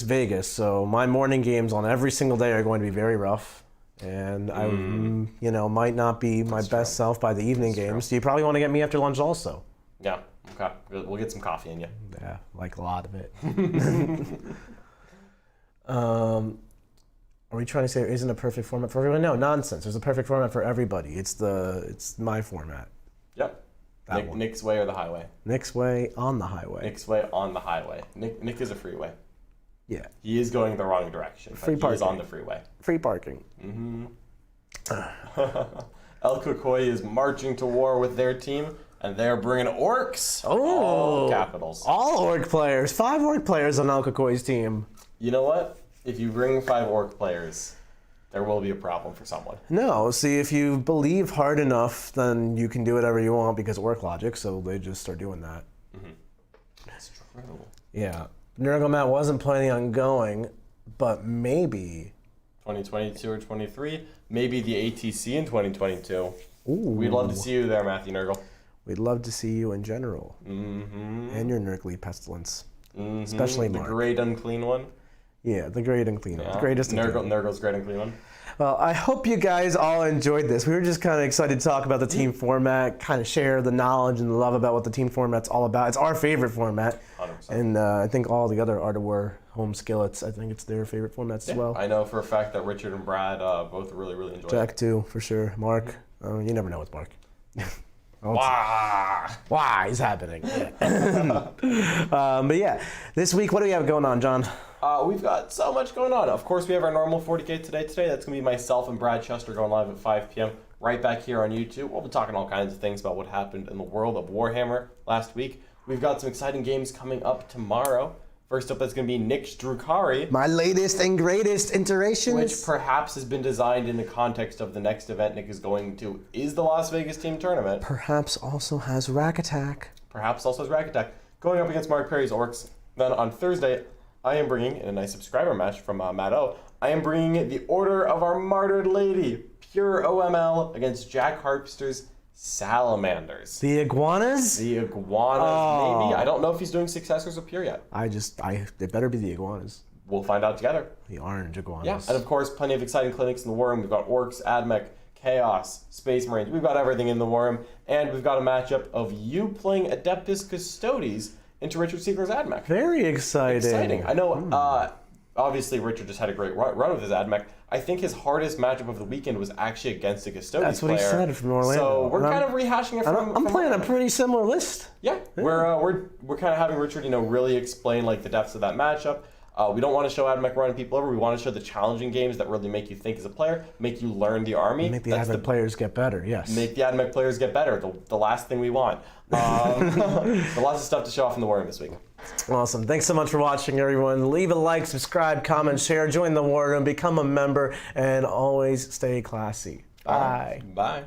Vegas, so my morning games on every single day are going to be very rough, and I might not be my best self by the evening games. So you probably want to get me after lunch also. yeah, okay, we'll get some coffee in you. Yeah, like a lot of it. Are we trying to say there isn't a perfect format for everyone? No, nonsense. There's a perfect format for everybody. It's my format. Yep. Nick's way or the highway. Nick's way on the highway. Nick's way on the highway. Nick is a freeway. Yeah. He is going the wrong direction. Free He is parking. on the freeway. Free parking. El Kukoi is marching to war with their team, and they're bringing orcs. Oh. All capitals. All orc players. 5 orc players on Alcacoy's team. You know what? If you bring 5 orc players, there will be a problem for someone. No, see, if you believe hard enough, then you can do whatever you want because orc logic, so they just start doing that. That's true. Yeah. Nurgle wasn't planning on going, but maybe. 2022 or 23, maybe the ATC in 2022. Ooh. We'd love to see you there, Matthew Nurgle. We'd love to see you in general. And your Nurgly pestilence. Especially Mark. The great unclean one. Yeah, the great and clean one. The greatest and clean one. Nurgle's great and clean one. Well, I hope you guys all enjoyed this. We were just kind of excited to talk about the team format, kind of share the knowledge and the love about what the team format's all about. It's our favorite format. 100%. And I think all the other Art of War home skillets, I think it's their favorite formats as well. I know for a fact that Richard and Brad both really, really enjoy it. Jack too, for sure. Mark, you never know with Mark. Why is happening? But yeah, this week, what do we have going on, John? We've got so much going on. Of course, we have our normal 40K today. That's going to be myself and Brad Chester going live at 5 p.m. right back here on YouTube. We'll be talking all kinds of things about what happened in the world of Warhammer last week. We've got some exciting games coming up tomorrow. First up, that's going to be Nick's Drukhari. My latest and greatest iterations. Which perhaps has been designed in the context of the next event Nick is going to is the Las Vegas team tournament. Perhaps also has Rack Attack. Perhaps also has Rack Attack. Going up against Mark Perry's Orcs. Then on Thursday, I am bringing, in a nice subscriber match from Matt O, I am bringing the Order of Our Martyred Lady, pure OML, against Jack Harpster's Salamanders. The iguanas? The iguanas, maybe. I don't know if he's doing successors of pure yet. It better be the iguanas. We'll find out together. The orange iguanas. Yeah, and of course, plenty of exciting clinics in the War Room. We've got Orcs, Admech, Chaos, Space Marines. We've got everything in the War Room. And we've got a matchup of you playing Adeptus Custodes into Richard Siegler's Admech. Very exciting. I know, obviously, Richard just had a great run with his Admech. I think his hardest matchup of the weekend was actually against a Custodes That's what player. he said from Orlando. So we're kind of rehashing it from... I'm playing a pretty similar list. Yeah, we're kind of having Richard, really explain like the depths of that matchup. We don't want to show Admech running people over. We want to show the challenging games that really make you think as a player, make you learn the army. Make the Admech players get better, yes. Make the Admech players get better, the last thing we want. Lots of stuff to show off in the War Room this week. Awesome. Thanks so much for watching, everyone. Leave a like, subscribe, comment, share, join the War Room, become a member, and always stay classy. Bye. Bye.